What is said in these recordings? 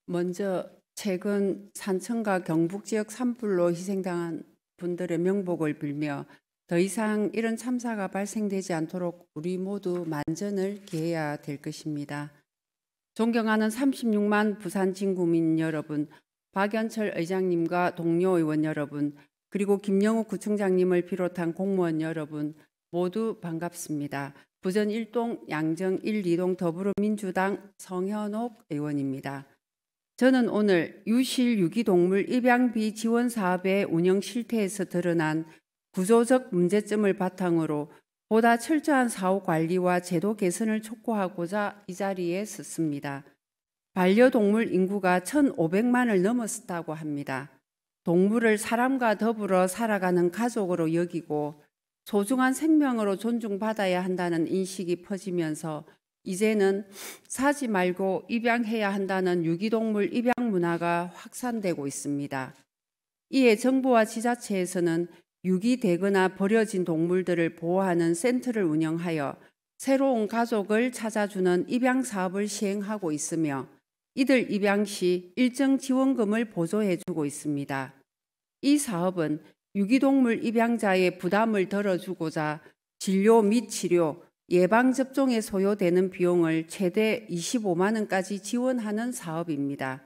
먼저 최근 산청과 경북 지역 산불로 희생당한 분들의 명복을 빌며 더 이상 이런 참사가 발생되지 않도록 우리 모두 만전을 기해야 될 것입니다. 존경하는 36만 부산 진구민 여러분, 박연철 의장님과 동료 의원 여러분, 그리고 김영욱 구청장님을 비롯한 공무원 여러분 모두 반갑습니다. 부전 1동 양정 1, 2동 더불어민주당 성현옥 의원입니다. 저는 오늘 유실 유기동물 입양비 지원 사업의 운영 실태에서 드러난 구조적 문제점을 바탕으로 보다 철저한 사후 관리와 제도 개선을 촉구하고자 이 자리에 섰습니다. 반려동물 인구가 1,500만을 넘었다고 합니다. 동물을 사람과 더불어 살아가는 가족으로 여기고 소중한 생명으로 존중받아야 한다는 인식이 퍼지면서 이제는 사지 말고 입양해야 한다는 유기동물 입양 문화가 확산되고 있습니다. 이에 정부와 지자체에서는 유기되거나 버려진 동물들을 보호하는 센터를 운영하여 새로운 가족을 찾아주는 입양 사업을 시행하고 있으며 이들 입양 시 일정 지원금을 보조해주고 있습니다. 이 사업은 유기동물 입양자의 부담을 덜어주고자 진료 및 치료, 예방접종에 소요되는 비용을 최대 25만 원까지 지원하는 사업입니다.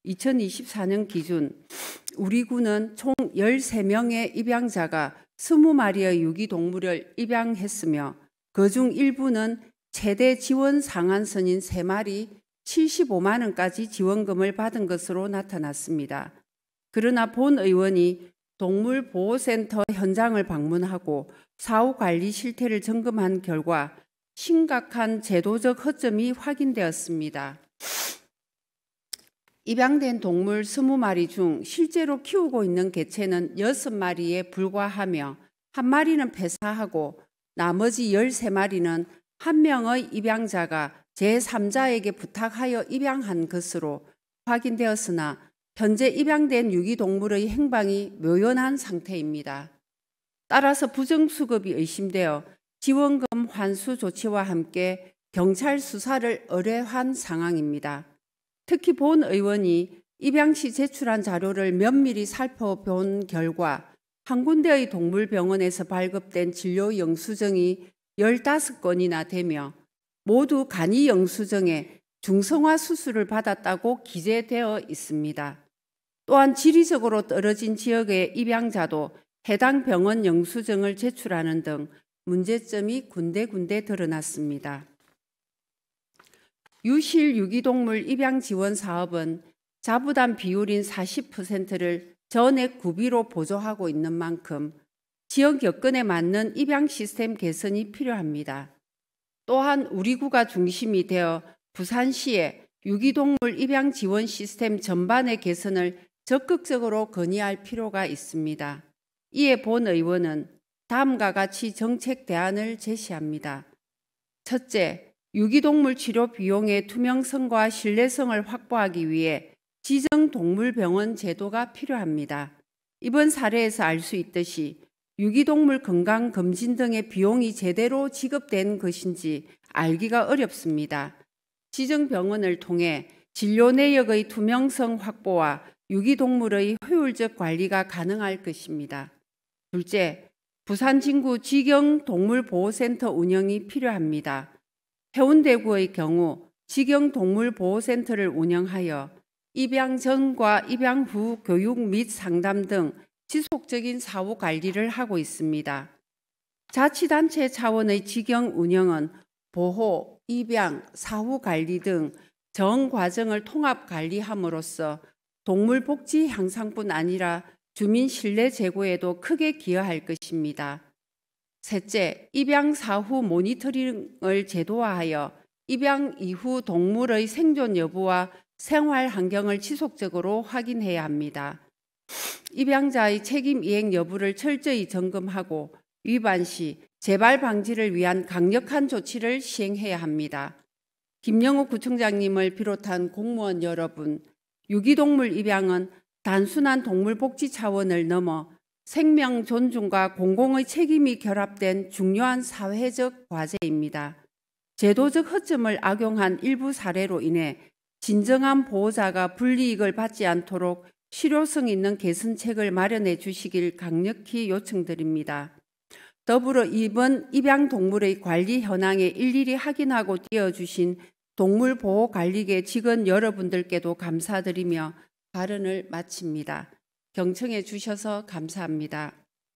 2024년 기준 우리 군은 총 13명의 입양자가 20마리의 유기동물을 입양했으며 그중 일부는 최대 지원 상한선인 3마리 75만 원까지 지원금을 받은 것으로 나타났습니다. 그러나 본 의원이 동물보호센터 현장을 방문하고 사후관리 실태를 점검한 결과 심각한 제도적 허점이 확인되었습니다. 입양된 동물 20마리 중 실제로 키우고 있는 개체는 6마리에 불과하며 1마리는 폐사하고 나머지 13마리는 한 명의 입양자가 제3자에게 부탁하여 입양한 것으로 확인되었으나 현재 입양된 유기동물의 행방이 묘연한 상태입니다. 따라서 부정수급이 의심되어 지원금 환수 조치와 함께 경찰 수사를 의뢰한 상황입니다. 특히 본 의원이 입양 시 제출한 자료를 면밀히 살펴본 결과 한 군데의 동물병원에서 발급된 진료 영수증이 15건이나 되며 모두 간이 영수증에 중성화 수술을 받았다고 기재되어 있습니다. 또한 지리적으로 떨어진 지역의 입양자도 해당 병원 영수증을 제출하는 등 문제점이 군데군데 드러났습니다. 유실 유기동물 입양 지원 사업은 자부담 비율인 40%를 전액 구비로 보조하고 있는 만큼 지역 여건에 맞는 입양 시스템 개선이 필요합니다. 또한 우리 구가 중심이 되어 부산시에 유기동물 입양 지원 시스템 전반의 개선을 적극적으로 건의할 필요가 있습니다. 이에 본 의원은 다음과 같이 정책 대안을 제시합니다. 첫째, 유기동물 치료 비용의 투명성과 신뢰성을 확보하기 위해 지정동물병원 제도가 필요합니다. 이번 사례에서 알 수 있듯이 유기동물 건강검진 등의 비용이 제대로 지급된 것인지 알기가 어렵습니다. 지정병원을 통해 진료 내역의 투명성 확보와 유기동물의 효율적 관리가 가능할 것입니다. 둘째, 부산 진구 직영동물보호센터 운영이 필요합니다. 해운대구의 경우 직영동물보호센터를 운영하여 입양 전과 입양 후 교육 및 상담 등 지속적인 사후 관리를 하고 있습니다. 자치단체 차원의 직영 운영은 보호, 입양, 사후 관리 등 전 과정을 통합 관리함으로써 동물 복지 향상뿐 아니라 주민 신뢰 제고에도 크게 기여할 것입니다. 셋째, 입양 사후 모니터링을 제도화하여 입양 이후 동물의 생존 여부와 생활 환경을 지속적으로 확인해야 합니다. 입양자의 책임 이행 여부를 철저히 점검하고 위반 시 재발 방지를 위한 강력한 조치를 시행해야 합니다. 김영욱 구청장님을 비롯한 공무원 여러분, 유기동물 입양은 단순한 동물 복지 차원을 넘어 생명 존중과 공공의 책임이 결합된 중요한 사회적 과제입니다. 제도적 허점을 악용한 일부 사례로 인해 진정한 보호자가 불이익을 받지 않도록 실효성 있는 개선책을 마련해 주시길 강력히 요청드립니다. 더불어 이번 입양동물의 관리 현황에 일일이 확인하고 띄워주신 동물보호관리계 직원 여러분들께도 감사드리며 발언을 마칩니다. 경청해 주셔서 감사합니다.